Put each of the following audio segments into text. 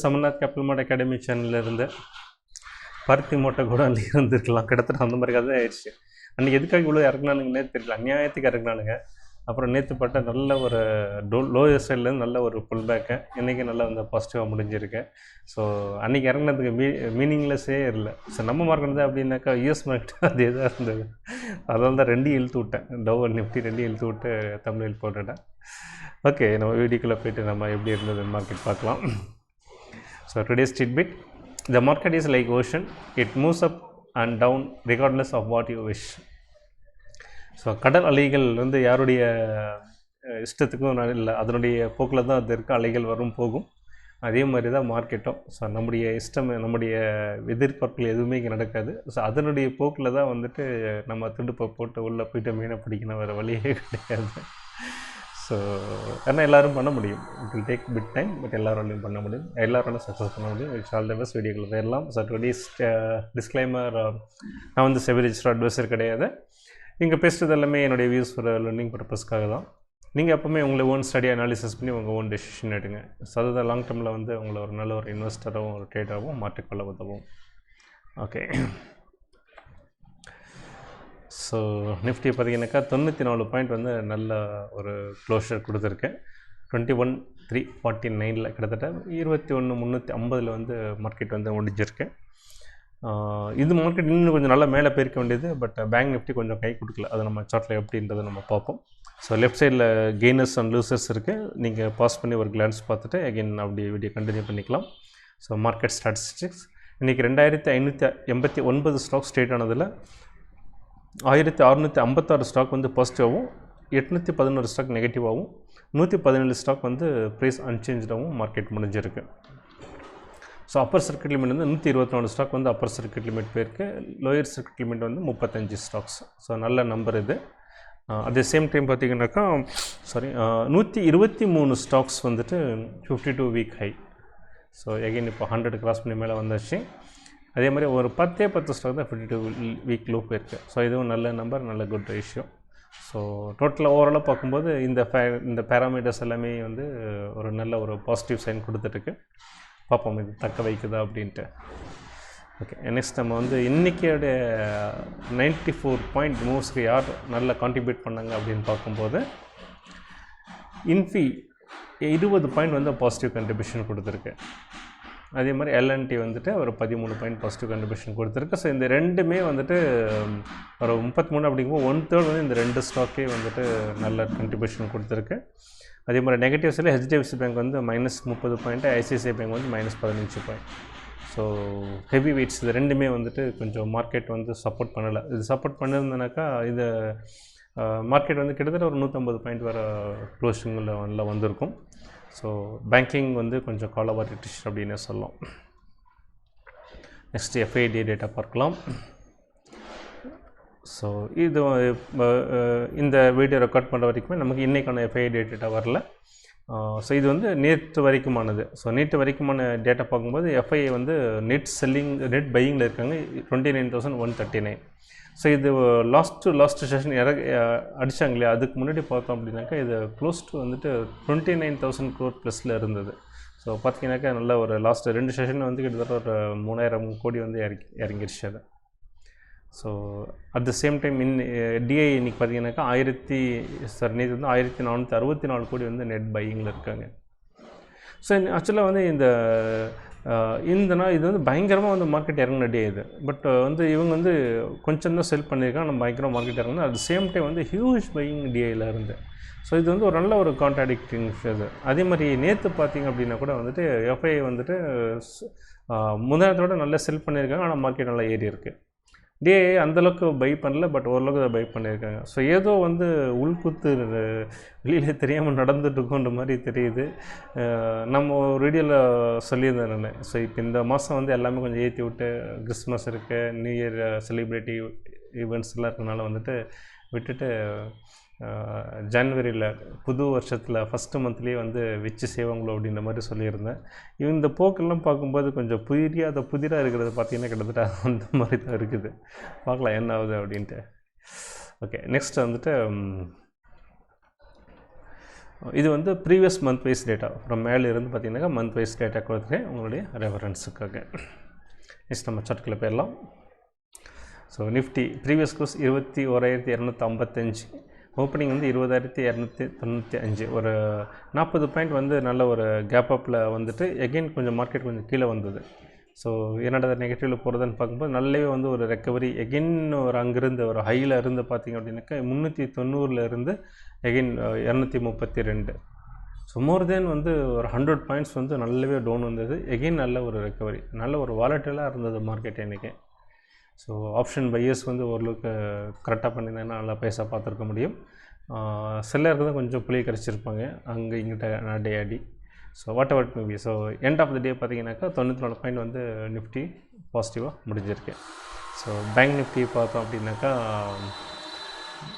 Samnath capital மார்ட் academy சேனலில் இருந்து பருத்தி மூட்டை கூட அன்றைக்கி இருந்துருக்கலாம், கிட்டத்தட்ட அந்த மாதிரி கதை ஆயிடுச்சு. அன்றைக்கி எதுக்காக இவ்வளோ இறக்குனானுங்கன்னே தெரியல, அநியாயத்துக்கு இறக்குனானுங்க. அப்புறம் நேற்று பட்ட நல்ல ஒரு லோயர் சைட்லேருந்து நல்ல ஒரு புல் பேக்கு, இன்றைக்கி நல்லா வந்து பாசிட்டிவாக முடிஞ்சிருக்கு. ஸோ அன்றைக்கி இறங்குனதுக்கு மீனிங்லெஸ்ஸே இல்லை. ஸோ நம்ம மார்க்கெட் தான் அப்படின்னாக்கா யூஎஸ் மார்க்கெட் அதே தான் இருந்தது. அதனால தான் ரெண்டையும் இழுத்து விட்டேன், டவ் நிஃப்டி ரெண்டையும் இழுத்து விட்டு தமிழில் போட்டுட்டேன். ஓகே, நம்ம வீடியோக்குள்ளே போய்ட்டு நம்ம எப்படி இருந்தது மார்க்கெட் பார்க்கலாம். So today's tidbit, the market is like ocean, it moves up and down regardless of what you wish. So கடல் அலைகள் வந்து யாருடைய இஷ்டத்துக்கும் இல்லை, அதனுடைய போக்கில் தான் அது இருக்குது. அலைகள் வரும் போகும், அதே மாதிரி தான் மார்க்கெட்டும். ஸோ நம்முடைய இஷ்டம், நம்முடைய எதிர்பார்ப்புகள் எதுவுமே இங்கே நடக்காது. ஸோ அதனுடைய போக்கில் தான் வந்துட்டு நம்ம துடுப்பை போட்டு உள்ளே போய்ட்டு மீனை பிடிக்கணும், வேறு வழியே கிடையாது. ஸோ ஏன்னா எல்லோரும் பண்ண முடியும், it will take bit time, but எல்லாராலையும் பண்ண முடியும், எல்லாராலும் சக்ஸஸ் பண்ண முடியும். It's all the best. வீடியோக்குள்ள போயிடலாம். ஸோ டுடேஸ் டிஸ்க்ளைமர், நான் வந்து செபி ரிஜிஸ்டர்ட் அட்வைசர் கிடையாது. இங்கே பேசுகிறது எல்லாமே என்னுடைய வியூஸ் ஃபார் லேர்னிங் பர்பஸ்க்காக தான். நீங்கள் எப்போவுமே உங்களை ஓன் ஸ்டடி அனாலிசிஸ் பண்ணி உங்கள் ஓன் டெசிஷன் எடுங்க. ஸோ அதுதான் லாங் டேர்மில் வந்து உங்களை ஒரு நல்ல ஒரு இன்வெஸ்டராகவும் ஒரு ட்ரேடராகவும் மாற்றிக்கொள்ள உதவும். ஓகே, ஸோ நிஃப்டி பார்த்தீங்கன்னாக்கா 94 பாயிண்ட் வந்து நல்ல ஒரு க்ளோஷர் கொடுத்துருக்கேன். 21,349 கிட்டத்தட்ட 21,350 வந்து மார்க்கெட் வந்து முடிஞ்சிருக்கேன். இது மார்க்கெட் இன்னும் கொஞ்சம் நல்லா மேலே போயிருக்க வேண்டியது, பட் பேங்க் நிஃப்டி கொஞ்சம் கை கொடுக்கல. அதை நம்ம சார்ட்டில் எப்படின்றதை நம்ம பார்ப்போம். ஸோ லெஃப்ட் சைடில் கெய்னர்ஸ் அண்ட் லூசர்ஸ் இருக்குது. நீங்கள் பாஸ் பண்ணி ஒரு கிளான்ஸ் பார்த்துட்டு அகெயின் அப்படி வீடியோ கண்டினியூ பண்ணிக்கலாம். ஸோ மார்க்கெட் ஸ்டாட்டிஸ்டிக்ஸ் இன்றைக்கி 2,589 ஸ்டாக்ஸ் ட்ரேட் ஆனதில் 1,656 ஸ்டாக் வந்து பாசிட்டிவாகவும், 811 ஸ்டாக் நெகட்டிவாகவும், 117 ஸ்டாக் வந்து ப்ரைஸ் அன்சேஞ்சாகவும் மார்க்கெட் முடிஞ்சிருக்கு. ஸோ அப்பர் சர்க்கிட் லிமிட் வந்து 124 ஸ்டாக் வந்து அப்பர் சர்க்கிட் லிமிட் போயிருக்கு. லோயர் சர்க்கிட் லிமிட் வந்து 35 ஸ்டாக்ஸ். ஸோ நல்ல நம்பர் இது. அதே சேம் டைம் பார்த்திங்கனாக்கா 123 ஸ்டாக்ஸ் வந்துட்டு 52 வீக் ஹை. ஸோ எகைன் இப்போ 100 கிராஸ் பண்ணி மேலே வந்தாச்சு. அதே மாதிரி ஒரு 10 ஸ்டாக் தான் 52 வீக் லோ போயிருக்கு. ஸோ இதுவும் நல்ல நம்பர், நல்ல குட் ரேஷியோ. ஸோ டோட்டலாக ஓவராலாக பார்க்கும்போது இந்த பேராமீட்டர்ஸ் எல்லாமே வந்து ஒரு நல்ல ஒரு பாசிட்டிவ் சைன் கொடுத்துட்டுருக்கு. பார்ப்போம் இது தக்க வைக்குதா அப்படின்ட்டு. ஓகே, நெக்ஸ்ட் நம்ம வந்து இன்றைக்கியோடைய 94 பாயிண்ட் மூவ்ஸ்க்கு யார் நல்லா கான்ட்ரிபியூட் பண்ணாங்க அப்படின்னு பார்க்கும்போது இன்ஃபி 20 பாயிண்ட் வந்து பாசிட்டிவ் கண்ட்ரிபியூஷன் கொடுத்துருக்கு. அதே மாதிரி எல்என்டி வந்துட்டு ஒரு 13 பாயிண்ட் பாசிட்டிவ் கண்ட்ரிபியூஷன் கொடுத்துருக்கு. ஸோ இந்த ரெண்டுமே வந்துட்டு ஒரு 33 அப்படிங்கும்போது 1/3 வந்து இந்த ரெண்டு ஸ்டாக்கே வந்துட்டு நல்ல கண்ட்ரிபியூஷன் கொடுத்துருக்கு. அதே மாதிரி நெகட்டிவ்ஸில் ஹெச்டிஎஃப்சி பேங்க் வந்து -30 பாயிண்ட்டு, ஐசிஐசிஐ பேங்க் வந்து -15 பாயிண்ட். ஸோ ஹெவி வெயிட்ஸ் இது ரெண்டுமே வந்துட்டு கொஞ்சம் மார்க்கெட் வந்து சப்போர்ட் பண்ணலை. இது சப்போர்ட் பண்ணியிருந்தனாக்கா இது மார்க்கெட் வந்து கிட்டத்தட்ட ஒரு 150 பாயிண்ட் வர க்ளோசிங்கில் நல்லா வந்திருக்கும். ஸோ பேங்கிங் வந்து கொஞ்சம் காலவாரிட்டிஷ் அப்படின்னு சொல்லலாம். நெக்ஸ்ட் எஃப்ஐடி டேட்டா பார்க்கலாம். ஸோ இது இந்த வீடியோ ரெக்கார்ட் பண்ணுற வரைக்குமே நமக்கு இன்றைக்கான எஃப்ஐடி டேட்டா வரல. ஸோ இது வந்து நேற்று வரைக்குமானது. ஸோ நேற்று வரைக்குமான டேட்டா பார்க்கும்போது எஃப்ஐ வந்து நெட் பையிங்கில் இருக்காங்க 29,139. ஸோ இது லாஸ்ட் செஷன் அடித்தாங்க இல்லையா, அதுக்கு முன்னாடி பார்த்தோம் அப்படின்னாக்கா இது க்ளோஸ் டு வந்துட்டு 29,000 crore ப்ளஸில் இருந்தது. ஸோ பார்த்தீங்கன்னாக்கா நல்ல ஒரு லாஸ்ட்டு 2 செஷன் வந்து கிட்டத்தட்ட ஒரு 3,000 கோடி வந்து இறங்கிடுச்சு அது. So at the same time டிஐ இன்றைக்கி பார்த்தீங்கன்னாக்கா நேற்று வந்து 1,464 கோடி வந்து நெட் பையிங்கில் இருக்காங்க. ஸோ ஆக்சுவலாக வந்து இந்த நாள் இது வந்து பயங்கரமாக வந்து மார்க்கெட் இறங்கின டே இது. பட் வந்து இவங்க வந்து கொஞ்சம் தான் செல் பண்ணியிருக்காங்க, நம்ம பயங்கரமாக மார்க்கெட் இறங்கணும். அட் சேம் டைம் வந்து ஹியூஜ் பையிங் டிஐயில் இருந்து. ஸோ இது வந்து ஒரு நல்ல ஒரு கான்ட்ராடிக்டிங் இது. அதே மாதிரி நேற்று பார்த்திங்க அப்படின்னா கூட வந்துட்டு எஃப்ஐ வந்துட்டு முன்னாடியோட நல்லா செல் பண்ணியிருக்காங்க, ஆனால் மார்க்கெட் நல்லா ஏறி இருக்குது. டிஐ அந்தளவுக்கு பை பண்ணல, பட் ஓரளவுக்கு அதை பை பண்ணியிருக்காங்க. ஸோ ஏதோ வந்து உள்குத்து வெளியில் தெரியாமல் நடந்துட்டுருக்கோன்ற மாதிரி தெரியுது. நம்ம ஒரு வீடியோவில் சொல்லியிருந்தேன் நான். ஸோ இப்போ இந்த மாதம் வந்து எல்லாமே கொஞ்சம் ஏற்றி விட்டு கிறிஸ்மஸ் இருக்குது, நியூ இயர் செலிப்ரேட்டி ஈவெண்ட்ஸ்லாம் இருக்கிறனால வந்துட்டு விட்டுட்டு ஜனவரியில் புது வருஷத்தில் ஃபஸ்ட்டு மந்த்லேயே வந்து வச்சு செய்வாங்களோ அப்படின்ற மாதிரி சொல்லியிருந்தேன். இந்த போக்கெல்லாம் பார்க்கும்போது கொஞ்சம் புதிராக இருக்கிறது பார்த்திங்கன்னா கிட்டத்தட்ட அந்த மாதிரி தான் இருக்குது. பார்க்கலாம் என்ன ஆகுது அப்படின்ட்டு. ஓகே, நெக்ஸ்ட் வந்துட்டு இது வந்து previous month wise data from மேலே இருந்து பார்த்தீங்கன்னாக்கா மந்த் வைஸ் டேட்டா கொடுத்துருக்கேன் உங்களுடைய ரெஃபரன்ஸுக்காக. நெக்ஸ்ட் நம்ம சார்ட்டில் போயிடலாம். So Nifty previous close 21,255, opening வந்து 20,295, ஒரு 40 பாயிண்ட் வந்து நல்ல ஒரு கேப் அப்பில் வந்துட்டு எகெயின் கொஞ்சம் மார்க்கெட் கொஞ்சம் கீழே வந்தது. ஸோ என்னோட நெகட்டிவில் போகிறதுன்னு பார்க்கும்போது நல்லாவே வந்து ஒரு ரெக்கவரி எகெயின் ஒரு அங்கேருந்து ஒரு ஹையில் இருந்து பார்த்திங்க அப்படின்னாக்கா 390 இருந்து எகெயின் 232. ஸோ மோர் தென் வந்து ஒரு 100 பாயிண்ட்ஸ் வந்து நல்லாவே டவுன் வந்தது. எகெயின் நல்ல ஒரு ரெக்கவரி, நல்ல ஒரு வாலட்டிலாக இருந்தது மார்க்கெட் இன்றைக்கி. ஸோ ஆப்ஷன் பையர்ஸ் வந்து ஓரளவுக்கு கரெக்டாக பண்ணியிருந்தாங்கன்னா நல்லா பைசா பார்த்துருக்க முடியும். செல்லருக்கு தான் கொஞ்சம் புளியை கரைச்சிருப்பாங்க அங்கே இங்கிட்ட டே அடி. So whatever maybe. So end of the day பார்த்தீங்கன்னாக்கா 94 பாயிண்ட் வந்து நிஃப்டி பாசிட்டிவாக முடிஞ்சிருக்கு. ஸோ பேங்க் நிஃப்டி பார்த்தோம் அப்படின்னாக்கா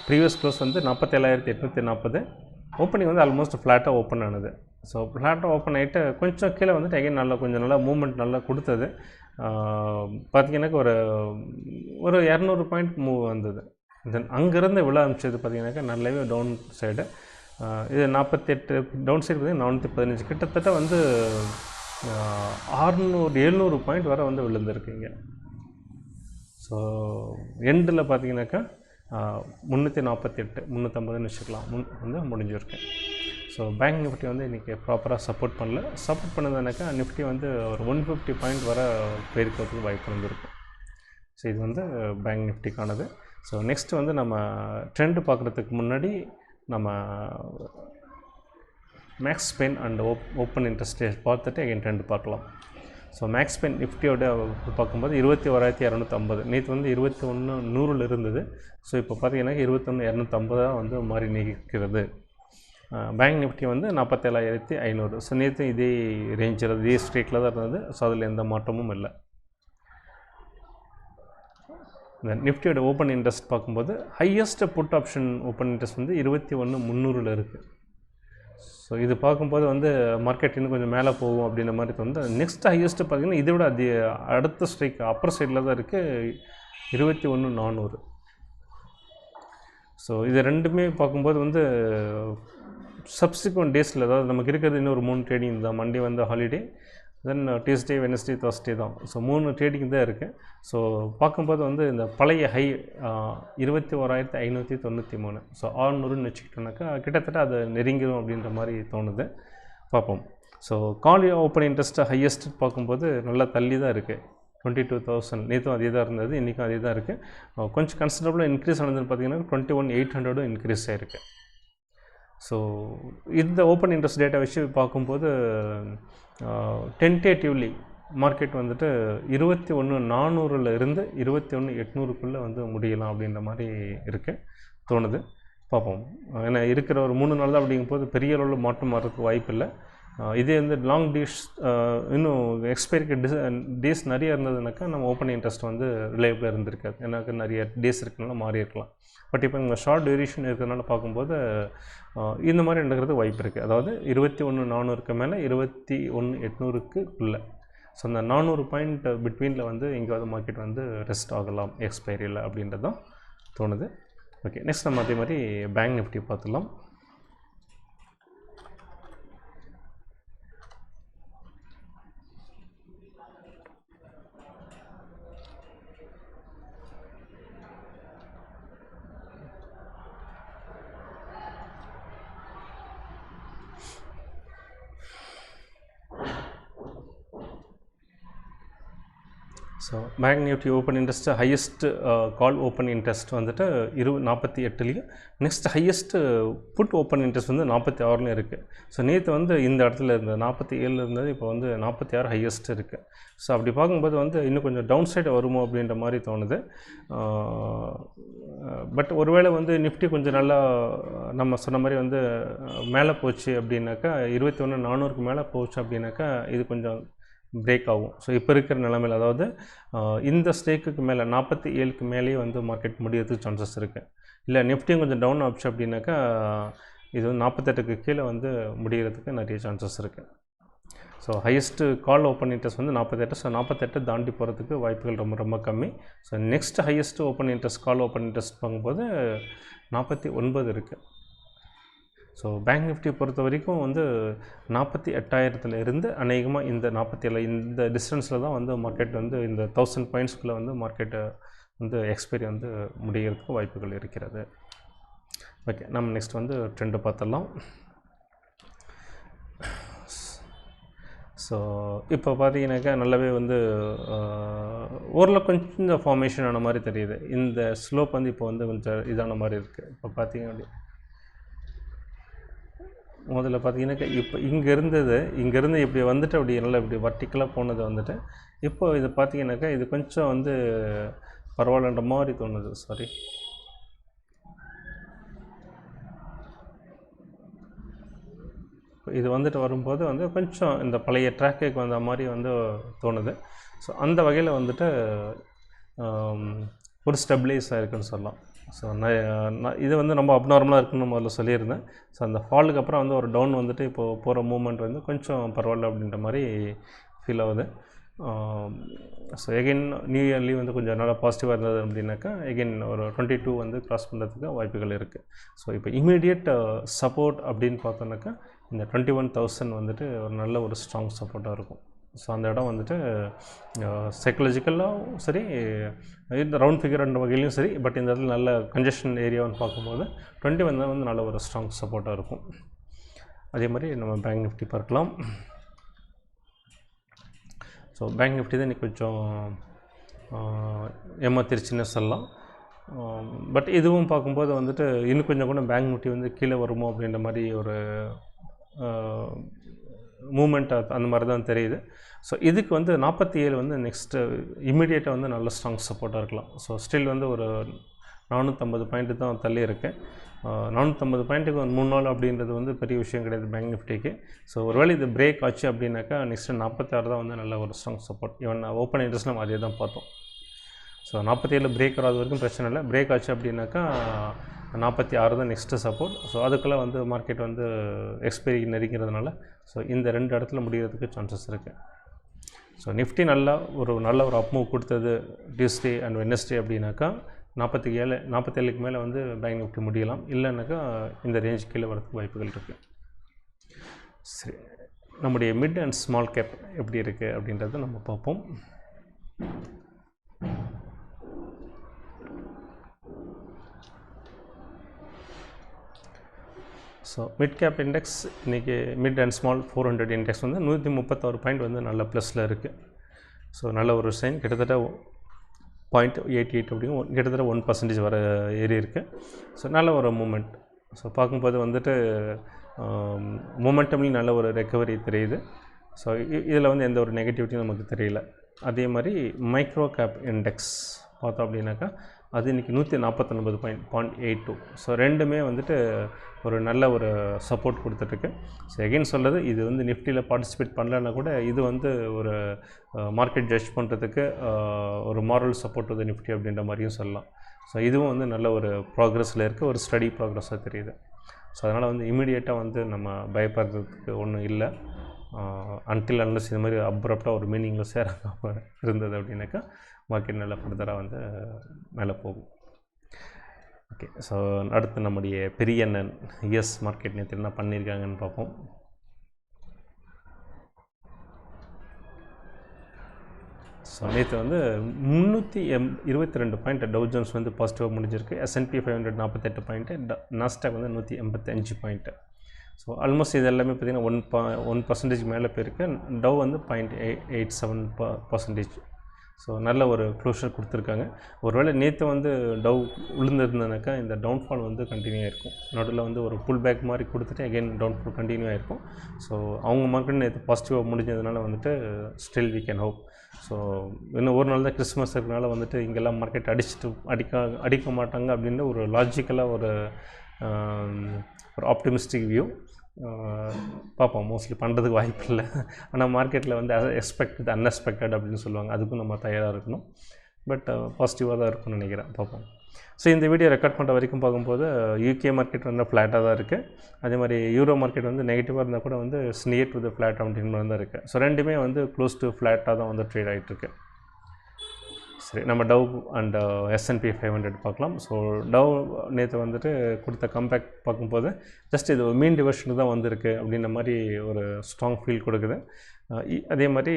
ப்ரீவியஸ் க்ளோஸ் வந்து 47,840, ஓப்பனிங் வந்து ஆல்மோஸ்ட் ஃப்ளாட்டாக ஓப்பன் ஆனது. ஸோ ஃப்ளாட்டாக ஓப்பன் ஆகிட்டு கொஞ்சம் கீழே வந்துட்டு அகைன் நல்லா கொஞ்சம் நல்லா மூவ்மெண்ட் நல்லா கொடுத்தது. பார்த்திங்கனாக்கா ஒரு 200 பாயிண்ட் மூவ் வந்தது. தென் அங்கேருந்து விழ ஆரம்பிச்சது பார்த்திங்கனாக்கா நல்லாவே டவுன் சைடு. இது 48 டவுன் சைடு பார்த்திங்கன்னா 415, கிட்டத்தட்ட வந்து 600-700 பாயிண்ட் வரை வந்து விழுந்திருக்குங்க. ஸோ எண்டில் பார்த்திங்கனாக்கா 348, 350ன்னு வச்சுக்கலாம் வந்து முடிஞ்சிருக்கேன். ஸோ பேங்க் நிஃப்டி வந்து இன்றைக்கி ப்ராப்பராக சப்போர்ட் பண்ணல. சப்போர்ட் பண்ணதுனாக்கா நிஃப்டி வந்து ஒரு 150 பாயிண்ட் வர போயிருக்கிறதுக்கு வாய்ப்பு இருந்திருக்கும். ஸோ இது வந்து பேங்க் நிஃப்டிக்கானது. ஸோ நெக்ஸ்ட்டு வந்து நம்ம ட்ரெண்டு பார்க்குறதுக்கு முன்னாடி நம்ம max pain and open interest பார்த்துட்டு எகைன் ட்ரெண்டு பார்க்கலாம். ஸோ மேக்ஸ் பெயின் நிஃப்டியோட பார்க்கும்போது 21,250, நேற்று வந்து 21,100 இருந்தது. ஸோ இப்போ பார்த்தீங்கன்னா 21,250 வந்து மாறி நிற்கிறது. பேங்க் நிஃப்டி வந்து 47,500. ஸோ நேற்று இதே ரேஞ்சில் இதே ஸ்ட்ரேட்டில் தான் இருந்தது. ஸோ அதில் எந்த மாற்றமும் இல்லை. இந்த நிஃப்டியோட ஓப்பன் இன்ட்ரெஸ்ட் பார்க்கும்போது highest put option open interest வந்து 21,300 இருக்குது. ஸோ இது பார்க்கும்போது வந்து மார்க்கெட் இன்னும் கொஞ்சம் மேலே போகும் அப்படின்ற மாதிரி தோணுது. நெக்ஸ்ட் ஹையஸ்ட்டு பார்த்திங்கன்னா இதை விட அடுத்த ஸ்ட்ரைக் அப்பர் சைடில் தான் இருக்குது 21,400. ஸோ இது ரெண்டுமே பார்க்கும்போது வந்து சப்சிக்வெண்ட் டேஸில், அதாவது நமக்கு இருக்கிறது இன்னும் ஒரு 3 ட்ரேடிங் தான். மண்டே வந்து holiday, then Tuesday, Wednesday, Thursday தான். ஸோ 3 ட்ரேடிங் தான் இருக்குது. ஸோ பார்க்கும்போது வந்து இந்த பழைய ஹை 21,593, ஸோ 600ன்னு வச்சுக்கிட்டோன்னாக்கா கிட்டத்தட்ட அது நெருங்கிடும் அப்படின்ற மாதிரி தோணுது. பார்ப்போம். ஸோ கால் ஓப்பன் இன்ட்ரெஸ்ட்டு ஹையஸ்ட் பார்க்கும்போது நல்லா தள்ளி தான் இருக்குது 22,000. நேற்றும் அதே தான் இருந்தது, இன்றைக்கும் அதே தான் இருக்குது. கொஞ்சம் கன்சிடரபுளாக இன்க்ரீஸ் ஆனதுன்னு பார்த்தீங்கன்னா 21,800 இன்க்ரீஸ் ஆகிருக்கு. ஸோ இந்த ஓப்பன் இன்ட்ரெஸ்ட் டேட்டா வச்சு பார்க்கும்போது டென்டேட்டிவ்லி மார்க்கெட் வந்துட்டு 21,400 இருந்து 21,800 வந்து முடியலாம் அப்படின்ற மாதிரி இருக்குது தோணுது. பார்ப்போம். ஏன்னா இருக்கிற ஒரு 3 நாள் தான் அப்படிங்கும்போது பெரிய அளவில் மாற்றம் வர்றதுக்கு வாய்ப்பு இல்லை. இதே வந்து லாங் டேஸ் இன்னும் எக்ஸ்பைரிக்கு டேஸ் நிறைய இருந்ததுனாக்கா நம்ம ஓப்பன் இன்ட்ரெஸ்ட் வந்து ரிலையபிளாக இருந்திருக்காது. ஏன்னாக்கா நிறைய டேஸ் இருக்கிறனால மாறி இருக்கலாம். பட் இப்போ இங்கே ஷார்ட் டியூரேஷன் இருக்கிறனால பார்க்கும்போது இந்த மாதிரி நடக்கிறது வாய்ப்பு இருக்குது. அதாவது 21,400 மேலே 21,800 ஸோ அந்த 400 பாயிண்ட் பிட்வீனில் வந்து எங்கேயாவது மார்க்கெட் வந்து ரெஸ்ட் ஆகலாம் எக்ஸ்பைரியில் அப்படின்றது தான் தோணுது. ஓகே, நெக்ஸ்ட் நம்ம அதே மாதிரி பேங்க் நிஃப்டி பார்த்துடலாம். So bank Nifty open interest highest call open interest வந்துட்டு 48லையும், next highest put open interest வந்து 46லையும் இருக்குது. ஸோ நேற்று வந்து இந்த இடத்துல இருந்தது 47 இருந்தது, இப்போ வந்து 46 ஹையஸ்ட் இருக்குது. ஸோ அப்படி பார்க்கும்போது வந்து இன்னும் கொஞ்சம் டவுன் சைடு வருமோ அப்படின்ற மாதிரி தோணுது. பட் ஒருவேளை வந்து நிஃப்டி கொஞ்சம் நல்லா நம்ம சொன்ன மாதிரி வந்து மேலே போச்சு அப்படின்னாக்கா 21,400 மேலே போச்சு அப்படின்னாக்கா இது கொஞ்சம் பிரேக் ஆகும். ஸோ இப்போ இருக்கிற நிலைமையில், அதாவது இந்த ஸ்டேக்குக்கு மேலே 47க்கு மேலேயே வந்து மார்க்கெட் முடியறதுக்கு சான்சஸ் இருக்குது. இல்லை நிஃப்டியும் கொஞ்சம் டவுன் ஆச்சு அப்படின்னாக்கா இது வந்து 48க்கு கீழே வந்து முடிகிறதுக்கு நிறைய சான்சஸ் இருக்குது. So highest call open interest வந்து 48. ஸோ 48 தாண்டி போகிறதுக்கு வாய்ப்புகள் ரொம்ப ரொம்ப கம்மி. So next highest open interest கால் ஓப்பன் இன்ட்ரெஸ்ட் பார்க்கும்போது 49 இருக்குது. ஸோ பேங்க் நிஃப்டி பொறுத்த வரைக்கும் வந்து 48,000 இருந்து அநேகமாக இந்த 47 இந்த டிஸ்டன்ஸில் தான் வந்து மார்க்கெட் வந்து இந்த 1000 பாயிண்ட்ஸ்குள்ளே வந்து மார்க்கெட்டை வந்து எக்ஸ்பைரி வந்து முடிகிறதுக்கு வாய்ப்புகள் இருக்கிறது. ஓகே, நம்ம நெக்ஸ்ட் வந்து ட்ரெண்டு பார்த்துடலாம். ஸோ இப்போ பார்த்தீங்கன்னாக்கா நல்லாவே வந்து ஓரளவு கொஞ்சம் ஃபார்மேஷன் ஆன மாதிரி தெரியுது. இந்த ஸ்லோப் வந்து இப்போ வந்து கொஞ்சம் இதான மாதிரி இருக்குது. இப்போ பார்த்தீங்க அப்படி முதல்ல பார்த்தீங்கன்னாக்கா இப்போ இங்கேருந்து இப்படி வந்துட்டு அப்படி நல்லா இப்படி வர்டிக்கலாக போனது வந்துட்டு இப்போ இது பார்த்தீங்கன்னாக்கா இது கொஞ்சம் வந்து பரவாயில்லன்ற மாதிரி தோணுது. சாரி, இது வந்துட்டு வரும்போது வந்து கொஞ்சம் இந்த பழைய ட்ராக்குக்கு வந்த மாதிரி வந்து தோணுது. ஸோ அந்த வகையில் வந்துட்டு ஒரு ஸ்டெபிளைஸ் ஆகிருக்குன்னு சொல்லலாம். ஸோ நான் இது வந்து ரொம்ப அப்நார்மலாக இருக்குன்னு முதல்ல சொல்லியிருந்தேன். ஸோ அந்த ஃபாலுக்கு அப்புறம் வந்து ஒரு டவுன் வந்துட்டு இப்போது போகிற மூமெண்ட் வந்து கொஞ்சம் பரவாயில்ல அப்படின்ற மாதிரி ஃபீல் ஆகுது. ஸோ எகெயின் நியூ இயர்லி வந்து கொஞ்சம் நல்லா பாசிட்டிவாக இருந்தது அப்படின்னாக்கா எகெயின் ஒரு 22 வந்து க்ராஸ் பண்ணுறதுக்கு வாய்ப்புகள் இருக்குது. ஸோ இப்போ இமீடியட் சப்போர்ட் அப்படின்னு பார்த்தோன்னாக்கா இந்த 21,000 வந்துட்டு ஒரு நல்ல ஒரு ஸ்ட்ராங் சப்போர்ட்டாக இருக்கும். ஸோ அந்த இடம் வந்துட்டு சைக்கலாஜிக்கலாகவும் சரி, இந்த ரவுண்ட் ஃபிகர்ன்ற வகையிலையும் சரி, பட் இந்த இடத்துல நல்ல கன்ஜெஷன் ஏரியான்னு பார்க்கும்போது 21 வந்து நல்ல ஒரு ஸ்ட்ராங் சப்போர்ட்டாக இருக்கும். அதே மாதிரி நம்ம பேங்க் நிஃப்டி பார்க்கலாம். ஸோ பேங்க் நிஃப்டி தான் இன்றைக்கி கொஞ்சம் ஏமாத்திருச்சுன்னு சொல்லலாம். பட் இதுவும் பார்க்கும்போது வந்துட்டு இன்னும் கொஞ்சம் கூட பேங்க் நிஃப்டி வந்து கீழே வருமோ அப்படின்ற மாதிரி ஒரு மூமெண்ட் அந்த மாதிரி தான் தெரியுது. ஸோ இதுக்கு வந்து 47 வந்து நெக்ஸ்ட்டு இமீடியட்டாக வந்து நல்ல ஸ்ட்ராங் சப்போர்ட்டாக இருக்கலாம். ஸோ ஸ்டில் வந்து ஒரு 450 பாயிண்ட்டு தான் தள்ளி இருக்கேன். 450 பாயிண்ட்டுக்கு ஒரு 3 நாள் அப்படின்றது வந்து பெரிய விஷயம் கிடையாது பேங்க் நிஃப்டிக்கு. ஸோ ஒருவேளை இது பிரேக் ஆச்சு அப்படின்னாக்கா நெக்ஸ்ட்டு 46 தான் வந்து நல்ல ஒரு strong support. Even open interest நம்ம அதே தான் பார்த்தோம். ஸோ 47 பிரேக் வராத வரைக்கும் பிரச்சனை இல்லை. பிரேக் ஆச்சு அப்படின்னாக்கா 46 தான் நெக்ஸ்ட்டு சப்போர்ட். ஸோ அதுக்குள்ளே வந்து மார்க்கெட் வந்து எக்ஸ்பைரி நெருங்கிறதுனால ஸோ இந்த 2 இடத்துல முடிகிறதுக்கு சான்சஸ் இருக்குது. ஸோ நிஃப்டி நல்ல ஒரு அப் மூவ் கொடுத்தது டியூஸ்டே அண்ட் வெட்னஸ்டே அப்படின்னாக்கா 47க்கு மேலே வந்து பேங்க் நிஃப்டி முடியலாம். இல்லைன்னாக்கா இந்த ரேஞ்ச் கீழே வரதுக்கு வாய்ப்புகள் இருக்குது. சரி, நம்முடைய மிட் அண்ட் ஸ்மால் கேப் எப்படி இருக்குது அப்படின்றத நம்ம பார்ப்போம். ஸோ மிட் கேப் இண்டெக்ஸ் இன்றைக்கி மிட் அண்ட் ஸ்மால் 400 இண்டெக்ஸ் வந்து 136 பாயிண்ட் வந்து நல்ல ப்ளஸில் இருக்குது. ஸோ நல்ல ஒரு சைன், கிட்டத்தட்ட 0.88 அப்படிங்க கிட்டத்தட்ட 1% வர ஏறி இருக்குது. ஸோ நல்ல ஒரு மூமெண்ட். ஸோ பார்க்கும்போது வந்துட்டு மொமெண்டம்லேயும் நல்ல ஒரு ரெக்கவரி தெரியுது. ஸோ இதில் வந்து எந்த ஒரு நெகட்டிவிட்டியும் நமக்கு தெரியல. அதே மாதிரி மைக்ரோ கேப் இண்டெக்ஸ் பார்த்தோம் அப்படின்னாக்கா அது இன்றைக்கி 149 பாயிண்ட் 0.82. ஸோ ரெண்டுமே வந்துட்டு ஒரு நல்ல ஒரு சப்போர்ட் கொடுத்துட்ருக்கு. ஸோ எகெயின் சொல்கிறது, இது வந்து நிஃப்டியில் பார்ட்டிசிபேட் பண்ணலன்னா கூட இது வந்து ஒரு மார்க்கெட் ஜட்ஜ் பண்ணுறதுக்கு ஒரு மாரல் சப்போர்ட் வந்து நிஃப்டி அப்படின்ற மாதிரியும் சொல்லலாம். ஸோ இதுவும் வந்து நல்ல ஒரு ப்ராக்ரஸில் இருக்குது, ஒரு ஸ்டடி ப்ராக்ரஸாக தெரியுது. ஸோ அதனால் வந்து இமீடியட்டாக வந்து நம்ம பயப்படுறதுக்கு ஒன்றும் இல்லை. அன்டில் அன்லஸ் இது மாதிரி அப்ரப்டாக ஒரு மீனிங்லெஸ் இறங்காமல் இருந்தது அப்படின்னாக்கா மார்க்கெட் நல்லா ஃபர்தராக வந்து மேலே போகும். ஓகே, ஸோ அடுத்து நம்முடைய பெரிய அண்ணன் யுஎஸ் மார்க்கெட் நேற்று என்ன பண்ணியிருக்காங்கன்னு பார்ப்போம். ஸோ நேற்று வந்து 322 பாயிண்ட் டவ் ஜோன்ஸ் வந்து பாசிட்டிவாக முடிஞ்சிருக்கு. S&P 500 48 பாயிண்ட்டு, நாஸ்டாக் வந்து 185 பாயிண்ட்டு. ஸோ ஆல்மோஸ்ட் இது எல்லாமே பார்த்திங்கன்னா 1% மேலே போயிருக்கு. டவ் வந்து 0.87%. ஸோ நல்ல ஒரு க்ளோஷர் கொடுத்துருக்காங்க. ஒருவேளை நேற்று வந்து டவ் விழுந்திருந்ததுனாக்கா இந்த டவுன்ஃபால் வந்து கண்டினியூ ஆகிருக்கும். நடுவில் வந்து ஒரு புல் பேக் மாதிரி கொடுத்துட்டு அகெயின் டவுன்ஃபால் கண்டினியூ ஆகிருக்கும். ஸோ அவங்க மார்க்கெட் நேற்று பாசிட்டிவாக முடிஞ்சதுனால வந்துட்டு still we can hope. So இன்னும் ஒரு நாள் தான் கிறிஸ்மஸ் இருக்கிறனால வந்துட்டு இங்கெல்லாம் மார்க்கெட் அடிக்க மாட்டாங்க அப்படின்னு ஒரு லாஜிக்கலாக ஒரு ஆப்டிமிஸ்டிக் வியூ பார்ப்போம். மோஸ்ட்லி பண்ணுறதுக்கு வாய்ப்பு இல்லை. ஆனால் மார்க்கெட்டில் வந்து எக்ஸ்பெக்டட் அன்எக்ஸ்பெக்டட் அப்படின்னு சொல்லுவாங்க, அதுக்கும் நம்ம தயாராக இருக்கணும். பட் பாசிட்டிவாக தான் இருக்கும்னு நினைக்கிறேன், பார்ப்போம். ஸோ இந்த வீடியோ ரெக்கார்ட் பண்ணுற வரைக்கும் பார்க்கும்போது யூகே மார்க்கெட் வந்து ஃப்ளாட்டாக தான் இருக்குது. அதே மாதிரி யூரோ மார்க்கெட் வந்து நெகட்டிவாக இருந்தால் கூட வந்து நியர் டு த ஃப்ளாட் அப்படின்னு தான் இருக்குது. ஸோ ரெண்டுமே வந்து க்ளோஸ் டு ஃப்ளாட்டாக தான் வந்து ட்ரேட் ஆகிட்டுருக்கு. சரி, நம்ம டவ் அண்ட் S&P 500 பார்க்கலாம். ஸோ டவ் நேற்று வந்துட்டு கொடுத்த கம்பேக்ட் பார்க்கும்போது ஜஸ்ட் இது மீன் டிவர்ஷனுக்கு தான் வந்திருக்கு அப்படின்ற மாதிரி ஒரு ஸ்ட்ராங் ஃபீல் கொடுக்குது. அதே மாதிரி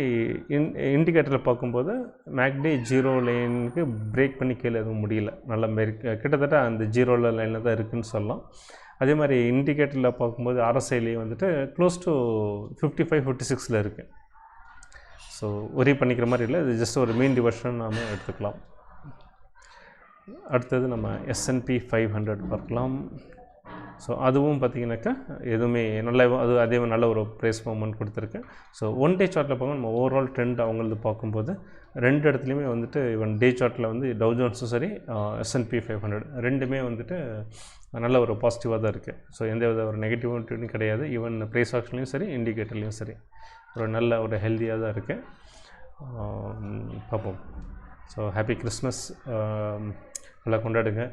இண்டிகேட்டரில் பார்க்கும்போது மேக்டி 0 லைனுக்கு பிரேக் பண்ணி கீழே எதுவும் முடியல, நல்ல மாரி கிட்டத்தட்ட அந்த 0 லைனில் தான் இருக்குதுன்னு சொல்லலாம். அதே மாதிரி இண்டிகேட்டரில் பார்க்கும்போது RSIலேயே வந்துட்டு க்ளோஸ் டு 55-56 இருக்குது. ஸோ ஒரே பண்ணிக்கிற மாதிரி இல்லை, இது ஜஸ்ட் ஒரு மீன் டிவர்ஷன் நாம் எடுத்துக்கலாம். அடுத்தது நம்ம S&P 500 பார்க்கலாம். ஸோ அதுவும் பார்த்திங்கனாக்கா எதுவுமே அதே நல்ல ஒரு ப்ரைஸ் மூவ்மெண்ட் கொடுத்துருக்கு. ஸோ ஒன் டே சார்ட்டில் பார்க்க நம்ம ஓவரால் ட்ரெண்ட் அவங்களது பார்க்கும்போது ரெண்டு இடத்துலையுமே வந்துட்டு ஈவன் டே சார்ட்டில் வந்து டவ் ஜோன்ஸும் சரி S&P 500 ரெண்டுமே வந்துட்டு நல்ல ஒரு பாசிட்டிவாக தான் இருக்குது. ஸோ எந்த வித ஒரு நெகட்டிவிட்டியும் கிடையாது. ஈவன் ப்ரைஸ் ஆக்ஷன்லையும் சரி இண்டிகேட்டர்லேயும் சரி ஒரு நல்ல ஒரு ஹெல்த்தியாக தான் இருக்குது. பார்ப்போம். ஸோ ஹாப்பி கிறிஸ்மஸ், நல்லா கொண்டாடுங்க.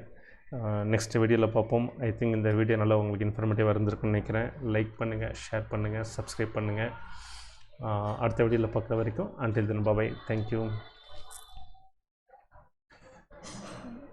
நெக்ஸ்ட் வீடியோவில் பார்ப்போம். ஐ திங்க் இந்த வீடியோ நல்லா உங்களுக்கு இன்ஃபர்மேட்டிவாக இருந்திருக்குன்னு நினைக்கிறேன். லைக் பண்ணுங்கள், ஷேர் பண்ணுங்கள், சப்ஸ்கிரைப் பண்ணுங்கள். அடுத்த வீடியோவில் பார்க்குற வரைக்கும் until then bye bye. Thank you.